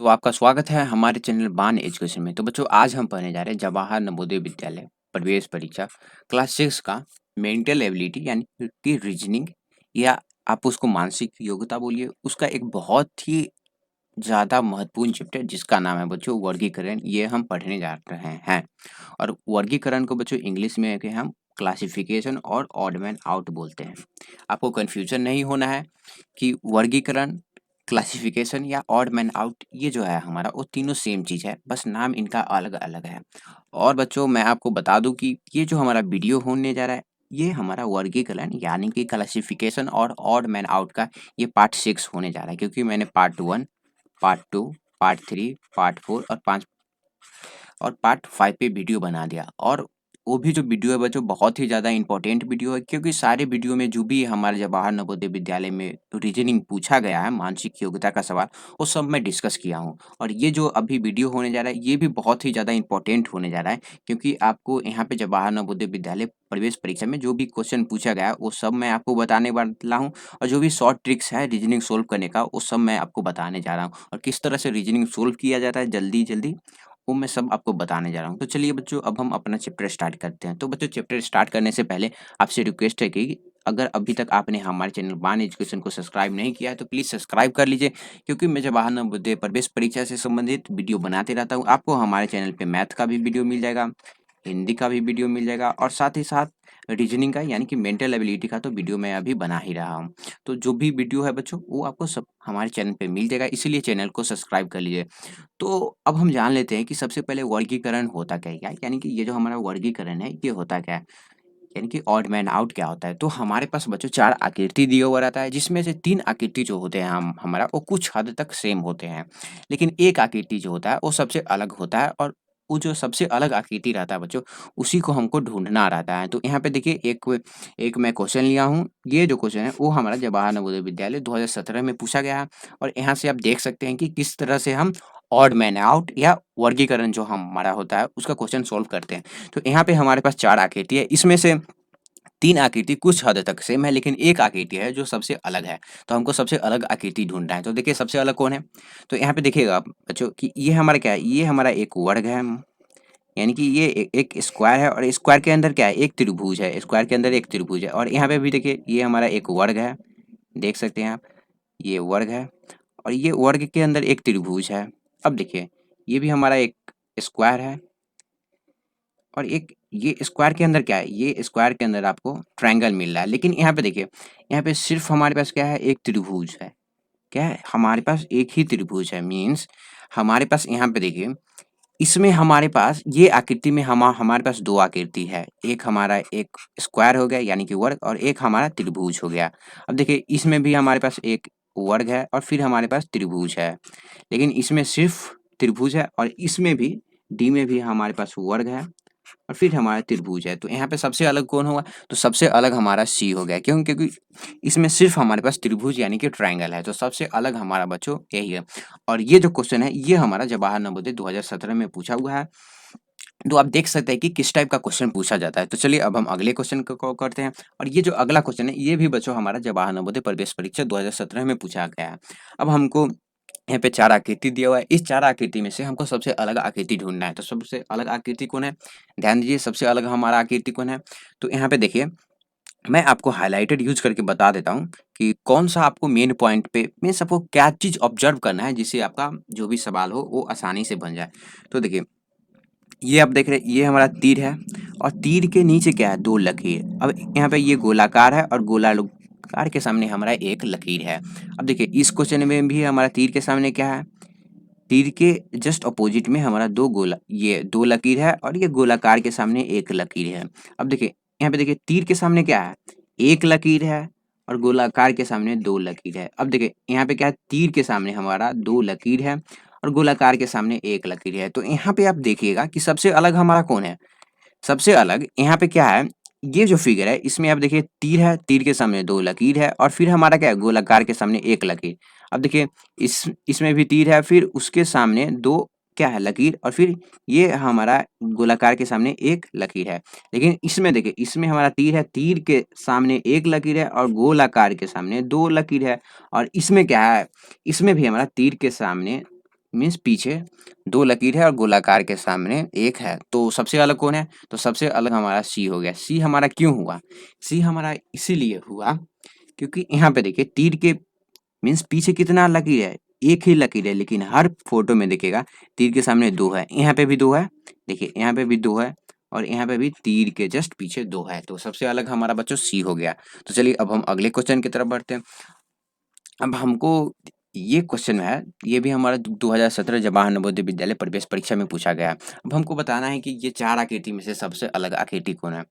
तो आपका स्वागत है हमारे चैनल बान एजुकेशन में। तो बच्चों आज हम पढ़ने जा रहे हैं जवाहर नवोदय विद्यालय प्रवेश परीक्षा क्लास 6 का मेंटल एबिलिटी यानी कि रीजनिंग या आप उसको मानसिक योग्यता बोलिए, उसका एक बहुत ही ज़्यादा महत्वपूर्ण चैप्टर जिसका नाम है बच्चों वर्गीकरण। ये हम पढ़ने जा रहे हैं और वर्गीकरण को बच्चों इंग्लिश में के हम क्लासिफिकेशन और ऑड मैन आउट बोलते हैं। आपको कन्फ्यूजन नहीं होना है कि वर्गीकरण, क्लासिफिकेशन या ऑड मैन आउट ये जो है हमारा वो तीनों सेम चीज़ है, बस नाम इनका अलग-अलग है। और बच्चों मैं आपको बता दूं कि ये जो हमारा वीडियो होने जा रहा है ये हमारा वर्गीकरण यानी कि क्लासिफिकेशन और ऑड मैन आउट का ये पार्ट 6 होने जा रहा है, क्योंकि मैंने पार्ट 1, पार्ट 2, पार्ट 3, पार्ट 4 और पार्ट 5 पे वीडियो बना दिया। और वो भी जो वीडियो है बच्चों बहुत ही ज़्यादा इंपॉर्टेंट वीडियो है, क्योंकि सारे वीडियो में जो भी हमारे जवाहर नवोदय विद्यालय में रीजनिंग पूछा गया है, मानसिक योग्यता का सवाल, वो सब मैं डिस्कस किया हूँ। और ये जो अभी वीडियो होने जा रहा है ये भी बहुत ही ज़्यादा इंपॉर्टेंट होने जा रहा है, क्योंकि आपको यहाँ पे जवाहर नवोदय विद्यालय प्रवेश परीक्षा में जो भी क्वेश्चन पूछा गया है वो सब मैं आपको बताने वाला हूँ। और जो भी शॉर्ट ट्रिक्स है रीजनिंग सोल्व करने का वो सब मैं आपको बताने जा रहा हूँ, और किस तरह से रीजनिंग सोल्व किया जाता है जल्दी जल्दी वो मैं सब आपको बताने जा रहा हूँ। तो चलिए बच्चों अब हम अपना चैप्टर स्टार्ट करते हैं। तो बच्चों चैप्टर स्टार्ट करने से पहले आपसे रिक्वेस्ट है कि अगर अभी तक आपने हमारे चैनल बान एजुकेशन को सब्सक्राइब नहीं किया है तो प्लीज़ सब्सक्राइब कर लीजिए, क्योंकि मैं जवाहर नवोदय प्रवेश परीक्षा से संबंधित वीडियो बनाते रहता हूँ। आपको हमारे चैनल पे मैथ का भी वीडियो मिल जाएगा, हिंदी का भी वीडियो मिल जाएगा और साथ ही साथ रीजनिंग का यानी कि मेंटल एबिलिटी का तो वीडियो मैं अभी बना ही रहा हूँ। तो जो भी वीडियो है बच्चों वो आपको सब हमारे चैनल पे मिल जाएगा, इसीलिए चैनल को सब्सक्राइब कर लीजिए। तो अब हम जान लेते हैं कि सबसे पहले वर्गीकरण होता क्या है, यानी कि ये जो हमारा वर्गीकरण है ये होता क्या है, यानी कि ऑड मैन आउट क्या होता है। तो हमारे पास बच्चों 4 आकृति दिया हुआ रहता है, जिसमें से 3 आकृति जो होते हैं हम हमारा वो कुछ हद तक सेम होते हैं। लेकिन एक आकृति जो होता है वो सबसे अलग होता है, और वो जो सबसे अलग आकृति रहता है बच्चों उसी को हमको ढूँढना रहता है। तो यहाँ पे देखिए एक एक मैं क्वेश्चन लिया हूँ। ये जो क्वेश्चन है वो हमारा जवाहर नवोदय विद्यालय 2017 में पूछा गया है, और यहाँ से आप देख सकते हैं कि किस तरह से हम ऑड मैन आउट या वर्गीकरण जो हमारा होता है उसका क्वेश्चन सॉल्व करते हैं। तो यहाँ पे हमारे पास 4 आकृति है, इसमें से 3 आकृति कुछ हद तक सेम है, लेकिन एक आकृति है जो सबसे अलग है। तो हमको सबसे अलग आकृति ढूँढना है। तो देखिए सबसे अलग कौन है? तो यहाँ पे देखिएगा आप बच्चों कि ये हमारा क्या है? ये हमारा एक वर्ग है, यानी कि ये एक स्क्वायर है, और स्क्वायर के अंदर क्या है? एक त्रिभुज है। स्क्वायर के अंदर एक त्रिभुज है, और यहाँ पे भी देखिए ये हमारा एक वर्ग है। देख सकते हैं आप, ये वर्ग है, और ये वर्ग के अंदर एक त्रिभुज है। अब देखिए ये भी हमारा एक स्क्वायर है, और एक ये स्क्वायर के अंदर क्या है? ये स्क्वायर के अंदर आपको ट्रायंगल मिल रहा है। लेकिन यहाँ पे देखिए, यहाँ पे सिर्फ़ हमारे पास क्या है? एक त्रिभुज है। क्या है? हमारे पास एक ही त्रिभुज है, मीन्स हमारे पास यहाँ पे देखिए, इसमें हमारे पास ये आकृति में हमारे पास 2 आकृति है। एक हमारा एक स्क्वायर हो गया यानी कि वर्ग, और एक हमारा त्रिभुज हो गया। अब देखिए इसमें भी हमारे पास एक वर्ग है और फिर हमारे पास त्रिभुज है। लेकिन इसमें सिर्फ़ त्रिभुज है, और इसमें भी डी में भी हमारे पास वर्ग है और फिर हमारा त्रिभुज है। तो यहाँ पे सबसे अलग कौन होगा? तो सबसे अलग हमारा सी हो गया। क्यों? क्योंकि इसमें सिर्फ़ हमारे पास त्रिभुज यानी कि ट्रायंगल है। तो सबसे अलग हमारा बच्चों यही है। और ये जो क्वेश्चन है ये हमारा जवाहर नवोदय 2017 में पूछा हुआ है। तो आप देख सकते हैं कि किस टाइप का क्वेश्चन पूछा जाता है। तो चलिए अब हम अगले क्वेश्चन को करते हैं। और ये जो अगला क्वेश्चन है ये भी बच्चों हमारा जवाहर नवोदय प्रवेश परीक्षा 2017 में पूछा गया है। अब हमको यहाँ पे 4 आकृति दिया हुआ है। इस 4 आकृति में से हमको सबसे अलग आकृति ढूँढना है। तो सबसे अलग आकृति कौन है? ध्यान दीजिए सबसे अलग हमारा आकृति कौन है? तो यहाँ पे देखिए, मैं आपको हाइलाइटेड यूज़ करके बता देता हूँ कि कौन-सा आपको मेन पॉइंट पे मीन्स आपको क्या चीज़ ऑब्ज़र्व करना है, जिससे आपका जो भी सवाल हो वो आसानी से बन जाए। तो देखिए, ये आप देख रहे हैं ये हमारा तीर है, और तीर के नीचे क्या है? 2 लकीर। अब यहाँ पे ये गोलाकार है और गोलाकार के सामने हमारा एक लकीर है। अब देखिए इस क्वेश्चन में भी हमारा तीर के सामने क्या है? तीर के जस्ट अपोजिट में हमारा 2 लकीर है, और ये गोलाकार के सामने एक लकीर है। अब देखिए यहाँ पे देखिए तीर के सामने क्या है? एक लकीर है, और गोलाकार के सामने 2 लकीर है। अब देखिए यहाँ पे क्या है? तीर के सामने हमारा 2 लकीर है और गोलाकार के सामने एक लकीर है। तो यहाँ पे आप देखिएगा कि सबसे अलग हमारा कौन है? सबसे अलग यहाँ पे क्या है? ये जो फिगर है इसमें आप देखिए तीर है, तीर के सामने 2 लकीर है, और फिर हमारा क्या है? गोलाकार के सामने एक लकीर। अब देखिए इसमें भी तीर है, फिर उसके सामने 2 क्या है? लकीर, और फिर ये हमारा गोलाकार के सामने एक लकीर है। लेकिन इसमें देखिए इसमें हमारा तीर है, तीर के सामने एक लकीर है और गोलाकार के सामने 2 लकीर है, और इसमें क्या है? इसमें भी हमारा तीर के सामने मीन्स पीछे 2 लकीर है और गोलाकार के सामने 1 है। तो सबसे अलग कौन है? तो सबसे अलग हमारा सी हो गया। सी हमारा क्यों हुआ? सी हमारा इसीलिए हुआ क्योंकि यहाँ पे देखिए तीर के मीन्स पीछे कितना लकीर है? 1 ही लकीर है, लेकिन हर फ़ोटो में देखिएगा तीर के सामने 2 है। यहाँ पे भी 2 है, देखिए यहाँ पे भी 2 है और यहाँ पे भी तीर के जस्ट पीछे 2 है। तो सबसे अलग हमारा बच्चों सी हो गया। तो चलिए अब हम अगले क्वेश्चन की तरफ बढ़ते हैं। अब हमको ये क्वेश्चन है, ये भी हमारा 2017 जवाहर नवोदय विद्यालय प्रवेश परीक्षा में पूछा गया है। अब हमको बताना है कि ये 4 आकृति में से सबसे अलग आकृति कौन है?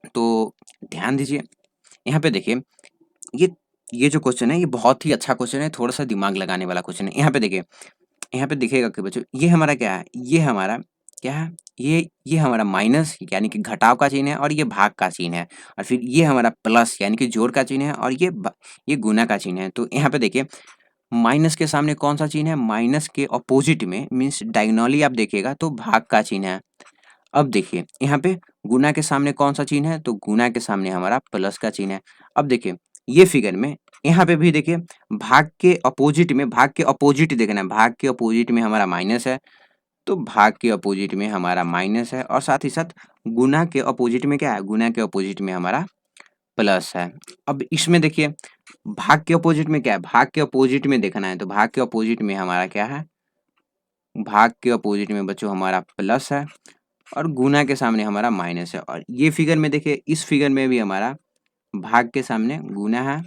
तो ध्यान दीजिए, यहाँ पे देखिए ये ये जो क्वेश्चन है ये बहुत ही अच्छा क्वेश्चन है, थोड़ा-सा दिमाग लगाने वाला क्वेश्चन है। यहाँ पे देखिए, यहाँ पे दिखेगा कि बच्चों ये हमारा क्या है? ये हमारा क्या है? ये हमारा माइनस यानी कि घटाव का चिन्ह है और ये भाग का चिन्ह है और फिर ये हमारा प्लस यानी कि जोड़ का चिन्ह है और ये गुणा का चिन्ह है। तो यहाँ पे देखिए माइनस के सामने कौन-सा चिन्ह है? माइनस के अपोजिट में मीन्स डायगोनली आप देखिएगा तो भाग का चिन्ह है। अब देखिए यहाँ पे गुणा के सामने कौन-सा चिन्ह है? तो गुणा के सामने हमारा प्लस का चिन्ह है। अब देखिए ये फिगर में यहाँ पे भी देखिए भाग के अपोजिट देखना है, भाग के अपोजिट में हमारा माइनस है, तो भाग के अपोजिट में हमारा माइनस है और साथ ही साथ गुणा के अपोजिट में क्या है? गुणा के अपोजिट में हमारा प्लस है। अब इसमें देखिए भाग के अपोजिट में क्या है? भाग के अपोजिट में देखना है, तो भाग के अपोजिट में हमारा क्या है? भाग के अपोजिट में बच्चों हमारा प्लस है और गुणा के सामने हमारा माइनस है और ये फिगर में देखिए इस फिगर में भी हमारा भाग के सामने गुणा है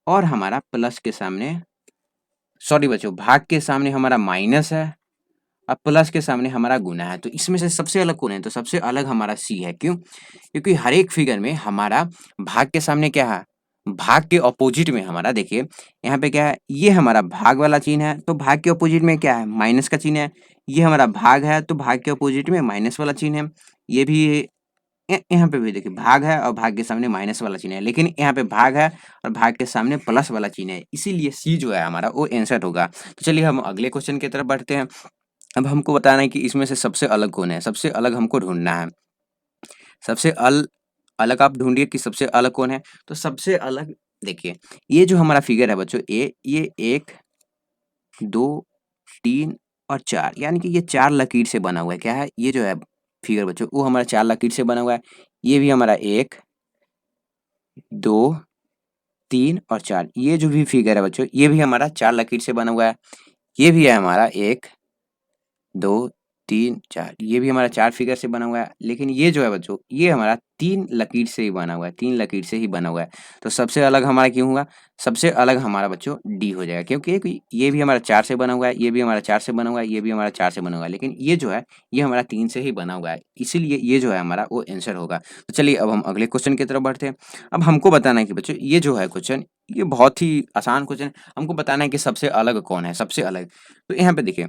और हमारा प्लस के सामने सॉरी बच्चों भाग के सामने हमारा माइनस है और प्लस के सामने हमारा गुणा है। तो इसमें से सबसे अलग कौन है? तो सबसे अलग हमारा सी है। क्यों? क्योंकि हर एक फिगर में हमारा भाग के सामने क्या है? भाग के अपोजिट में हमारा देखिए यहाँ पे क्या है? ये हमारा भाग वाला चिन्ह है, तो भाग के अपोजिट में क्या है? माइनस का चिन्ह है। ये हमारा भाग है, तो भाग के अपोजिट में माइनस वाला चिन्ह है। ये भी यहाँ पे भी देखिए भाग है और भाग के सामने माइनस वाला चिन्ह है, लेकिन यहाँ पे भाग है और भाग के सामने प्लस वाला चिन्ह है, इसीलिए सी जो है हमारा वो आंसर होगा। तो चलिए हम अगले क्वेश्चन की तरफ बढ़ते हैं। अब हमको बताना है कि इसमें से सबसे अलग कौन है? सबसे अलग हमको ढूँढना है। सबसे अलग आप ढूँढिए कि सबसे अलग कौन है? तो सबसे अलग देखिए, ये जो हमारा फिगर है बच्चों ये 1, 2, 3 और 4 यानी कि ये 4 लकीर से बना हुआ है। क्या है? ये जो है फिगर बच्चों वो हमारा 4 लकीर से बना हुआ है। ये भी हमारा 1, 2, 3 और 4 ये जो भी फिगर है बच्चों ये भी हमारा 4 लकीर से बना हुआ है। ये भी है हमारा 1, 2, 3, 4 ये भी हमारा 4 फिगर से बना हुआ है, लेकिन ये जो है बच्चों ये हमारा 3 लकीर से ही बना हुआ है, 3 लकीर से ही बना हुआ है। तो सबसे अलग हमारा क्यों हुआ? सबसे अलग हमारा बच्चों डी हो जाएगा क्योंकि ये भी हमारा 4 से बना हुआ है, ये भी हमारा 4 से बना हुआ है, ये भी हमारा 4 से बना हुआ है, लेकिन ये जो है ये हमारा 3 से ही बना हुआ है, इसीलिए ये जो है हमारा वो आंसर होगा। तो चलिए अब हम अगले क्वेश्चन की तरफ बढ़ते हैं। अब हमको बताना है कि बच्चों ये जो है क्वेश्चन ये बहुत ही आसान क्वेश्चन है, हमको बताना है कि सबसे अलग कौन है? सबसे अलग तो यहाँ पे देखिए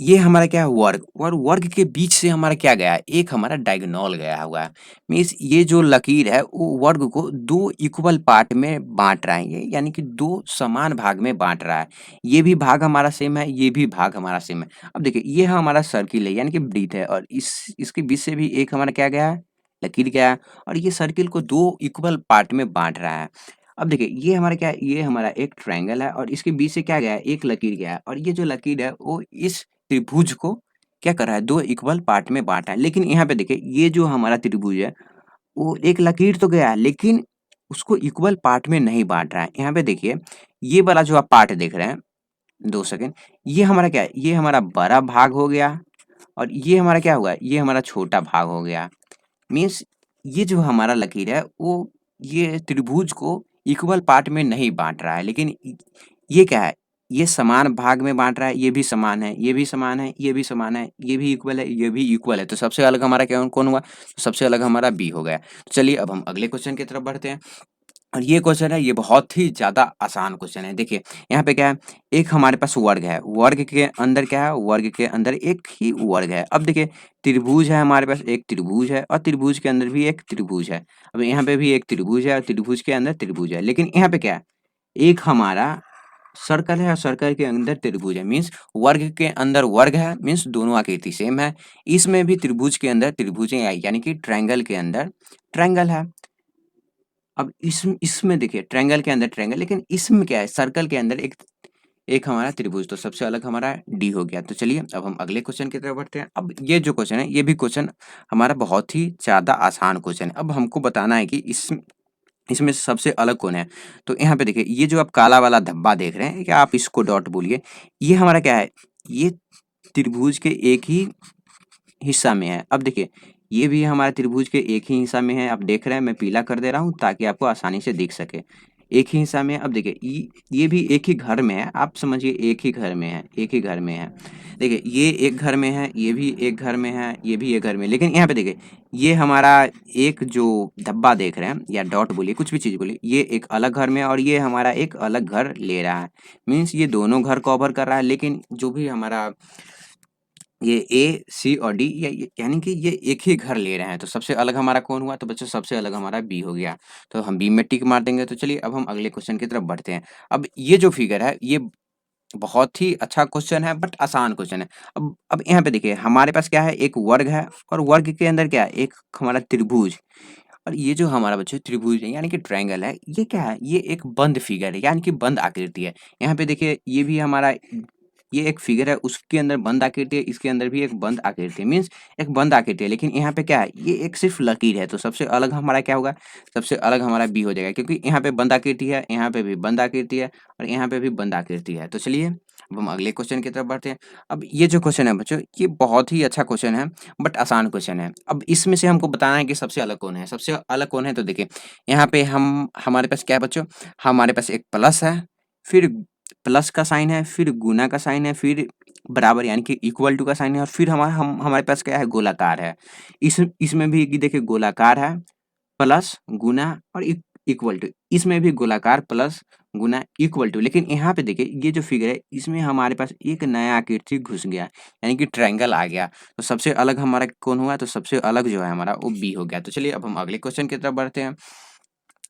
ये हमारा क्या है वर्ग और वर्ग के बीच से हमारा क्या गया है? एक हमारा डायगोनल गया हुआ है। मीन्स ये जो लकीर है वो वर्ग को 2 इक्वल पार्ट में बाँट रहा है ये यानी कि 2 समान भाग में बाँट रहा है। ये भी भाग हमारा सेम है, ये भी भाग हमारा सेम है। अब देखिए ये हमारा सर्किल है यानी कि वृत्त है और इसके बीच से भी एक हमारा क्या गया है? लकीर गया है और ये सर्किल को 2 इक्वल पार्ट में बाँट रहा है। अब देखिए ये हमारा क्या है? ये हमारा एक ट्रायंगल है और इसके बीच से क्या गया है? एक लकीर गया है और ये जो लकीर है वो इस त्रिभुज को क्या कर रहा है? 2 इक्वल पार्ट में बाँटा है। लेकिन यहाँ पे देखिए ये जो हमारा त्रिभुज है, वो एक लकीर तो गया है लेकिन उसको इक्वल पार्ट में नहीं बाँट रहा है। यहाँ पे देखिए ये वाला जो आप पार्ट देख रहे हैं, 2 सेकंड, ये हमारा क्या है? ये हमारा बड़ा भाग हो गया और ये हमारा क्या हुआ? ये हमारा छोटा भाग हो गया। मीन्स ये जो हमारा लकीर है वो ये त्रिभुज को इक्वल पार्ट में नहीं बाँट रहा है, लेकिन ये क्या है? ये समान भाग में बाँट रहा है, ये भी समान है, ये भी समान है, ये भी समान है, ये भी इक्वल है, ये भी इक्वल है। तो सबसे अलग हमारा क्या कौन हुआ? तो सबसे अलग हमारा बी हो गया। तो चलिए अब हम अगले क्वेश्चन की तरफ बढ़ते हैं और ये क्वेश्चन है ये बहुत ही ज़्यादा आसान क्वेश्चन है। देखिए यहाँ पे क्या है? एक हमारे पास वर्ग है, वर्ग के अंदर क्या है? वर्ग के अंदर एक ही वर्ग है। अब देखिए त्रिभुज है हमारे पास, एक त्रिभुज है और त्रिभुज के अंदर भी एक त्रिभुज है। अब यहाँ पे भी एक त्रिभुज है और त्रिभुज के अंदर त्रिभुज है, लेकिन यहाँ पे क्या है? एक हमारा सर्कल है और सर्कल के अंदर त्रिभुज है, मीन्स वर्ग के अंदर वर्ग है, मीन्स दोनों आकृति सेम है। इसमें भी त्रिभुज के अंदर त्रिभुज है यानी कि ट्रायंगल के अंदर ट्रायंगल है। अब इसमें देखिए ट्रायंगल के अंदर ट्रायंगल, लेकिन इसमें क्या है? सर्कल के अंदर एक एक हमारा त्रिभुज, तो सबसे अलग हमारा डी हो गया। तो चलिए अब हम अगले क्वेश्चन की तरफ बढ़ते हैं। अब ये जो क्वेश्चन है, ये भी क्वेश्चन हमारा बहुत ही ज़्यादा आसान क्वेश्चन है। अब हमको बताना है कि इसमें से सबसे अलग कौन है? तो यहाँ पे देखिए, ये जो आप काला वाला धब्बा देख रहे हैं, या आप इसको डॉट बोलिए, ये हमारा क्या है? ये त्रिभुज के एक ही हिस्सा में है। अब देखिए, ये भी हमारे त्रिभुज के एक ही हिस्सा में है। आप देख रहे हैं, मैं पीला कर दे रहा हूँ ताकि आपको आसानी से दिख सके। एक ही हिस्सा में है। अब देखिए, ये भी एक ही घर में है। आप समझिए एक ही घर में है, एक ही घर में है। देखिए, ये एक घर में है, ये भी एक घर में है, ये भी एक घर में है। लेकिन यहाँ पे देखिए, ये हमारा एक जो धब्बा देख रहे हैं, या डॉट बोलिए, कुछ भी चीज़ बोलिए, ये एक अलग घर में है और ये हमारा एक अलग घर ले रहा है। मीन्स ये दोनों घर कवर कर रहा है, लेकिन जो भी हमारा ये ए, सी और डी, यानी कि ये एक ही घर ले रहे हैं। तो सबसे अलग हमारा कौन हुआ? तो बच्चों सबसे अलग हमारा बी हो गया। तो हम बी में टिक मार देंगे। तो चलिए अब हम अगले क्वेश्चन की तरफ बढ़ते हैं। अब ये जो फिगर है, ये बहुत ही अच्छा क्वेश्चन है, बट आसान क्वेश्चन है। अब यहाँ पे देखिए, हमारे पास क्या है? एक वर्ग है और वर्ग के अंदर क्या है? एक हमारा त्रिभुज। और ये जो हमारा बच्चों त्रिभुज है, यानी कि ट्रायंगल है, ये क्या है? ये एक बंद फिगर है, यानी कि बंद आकृति है। यहाँ पे देखिए, ये भी हमारा ये एक फिगर है, उसके अंदर बंद आकृति है, इसके अंदर भी एक बंद आकृति है। मीन्स एक बंद आकृति है, लेकिन यहाँ पे क्या है? ये एक सिर्फ लकीर है। तो सबसे अलग हमारा क्या होगा? सबसे अलग हमारा बी हो जाएगा, क्योंकि यहाँ पे बंद आकृति है, यहाँ पे भी बंद आकृति है और यहाँ पे भी बंद आकृति है। तो चलिए अब हम अगले क्वेश्चन की तरफ बढ़ते हैं। अब ये जो क्वेश्चन है बच्चों, ये बहुत ही अच्छा क्वेश्चन है, बट आसान क्वेश्चन है। अब इसमें से हमको बताना है कि सबसे अलग कौन है? सबसे अलग कौन है? तो देखिए, यहाँ पे हमारे पास क्या है बच्चों? हमारे पास एक प्लस है, फिर प्लस का साइन है, फिर गुना का साइन है, फिर बराबर यानी कि इक्वल टू का साइन है, और फिर हमारे पास क्या है? गोलाकार है। इसमें भी देखिए, गोलाकार है, प्लस गुना और इक्वल टू। इसमें भी गोलाकार, प्लस गुना, इक्वल टू। लेकिन यहाँ पे देखिए, ये जो फिगर है, इसमें हमारे पास एक नया आकृति घुस गया, यानी कि ट्रायंगल आ गया। तो सबसे अलग हमारा कौन हुआ? तो सबसे अलग जो है हमारा, वो बी हो गया। तो चलिए अब हम अगले क्वेश्चन की तरफ बढ़ते हैं।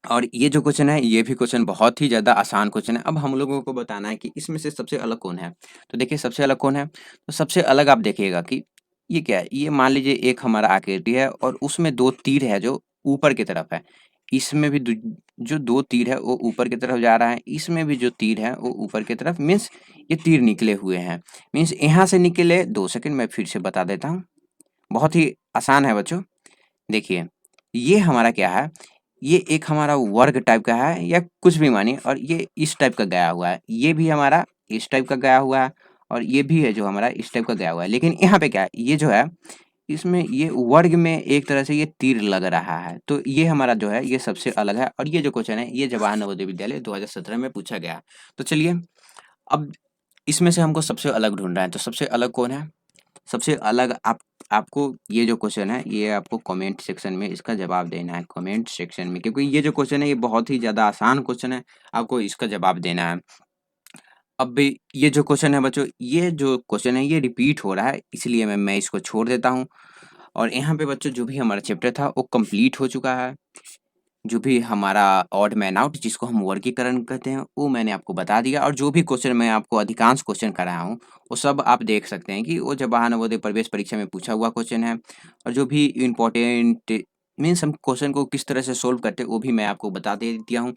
और ये जो क्वेश्चन है, ये भी क्वेश्चन बहुत ही ज़्यादा आसान क्वेश्चन है। अब हम लोगों को बताना है कि इसमें से सबसे अलग कौन है? तो देखिए, सबसे अलग कौन है? तो सबसे अलग आप देखिएगा कि ये क्या है? ये मान लीजिए एक हमारा आकृति है और उसमें 2 तीर है जो ऊपर की तरफ है। इसमें भी जो 2 तीर है वो ऊपर की तरफ जा रहा है। इसमें भी जो तीर है वो ऊपर की तरफ, मीन्स ये तीर निकले हुए हैं। मीन्स यहाँ से निकले, 2 सेकंड मैं फिर से बता देता हूँ। बहुत ही आसान है बच्चों। देखिए, ये हमारा क्या है? ये एक हमारा वर्ग टाइप का है, या कुछ भी मानिए, और ये इस टाइप का गया हुआ है। ये भी हमारा इस टाइप का गया हुआ है, और ये भी है जो हमारा इस टाइप का गया हुआ है। लेकिन यहाँ पे क्या है? ये जो है, इसमें ये वर्ग में एक तरह से ये तीर लग रहा है। तो ये हमारा जो है, ये सबसे अलग है। और ये जो क्वेश्चन है, ये जवाहर नवोदय विद्यालय 2017 में पूछा गया। तो चलिए, अब इसमें से हमको सबसे अलग ढूँढना है। तो सबसे अलग कौन है? सबसे अलग आपको ये जो क्वेश्चन है, ये आपको कमेंट सेक्शन में इसका जवाब देना है, कमेंट सेक्शन में, क्योंकि ये जो क्वेश्चन है, ये बहुत ही ज़्यादा आसान क्वेश्चन है, आपको इसका जवाब देना है। अब भी ये जो क्वेश्चन है बच्चों, ये जो क्वेश्चन है, ये रिपीट हो रहा है, इसलिए मैं इसको छोड़ देता हूँ। और यहाँ पे बच्चों, जो भी हमारा चैप्टर था, वो कंप्लीट हो चुका है। जो भी हमारा ऑड मैन आउट, जिसको हम वर्गीकरण कहते हैं, वो मैंने आपको बता दिया। और जो भी क्वेश्चन मैं आपको अधिकांश क्वेश्चन कराया हूँ, वो सब आप देख सकते हैं कि वो जवाहर नवोदय प्रवेश परीक्षा में पूछा हुआ क्वेश्चन है। और जो भी इम्पोर्टेंट, मीन्स हम क्वेश्चन को किस तरह से सोल्व करते हैं, वो भी मैं आपको बता दे दिया हूँ।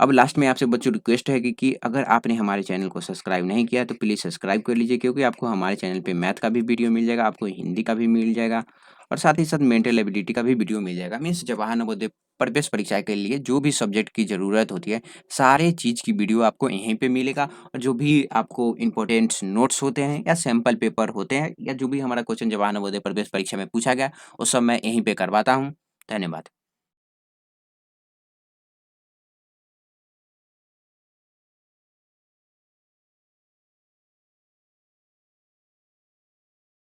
अब लास्ट में आपसे बच्चों रिक्वेस्ट है कि अगर आपने हमारे चैनल को सब्सक्राइब नहीं किया, तो प्लीज़ सब्सक्राइब कर लीजिए, क्योंकि आपको हमारे चैनल पे मैथ का भी वीडियो मिल जाएगा, आपको हिंदी का भी मिल जाएगा, और साथ ही साथ मेंटल एबिलिटी का भी वीडियो मिल जाएगा। मीन्स जवाहर नवोदय प्रवेश परीक्षा के लिए जो भी सब्जेक्ट की ज़रूरत होती है, सारे चीज़ की वीडियो आपको यहीं पे मिलेगा। और जो भी आपको इम्पोर्टेंट नोट्स होते हैं, या सैंपल पेपर होते हैं, या जो भी हमारा क्वेश्चन जवाहर नवोदय प्रवेश परीक्षा में पूछा गया, वो सब मैं यहीं पे करवाता हूँ। धन्यवाद।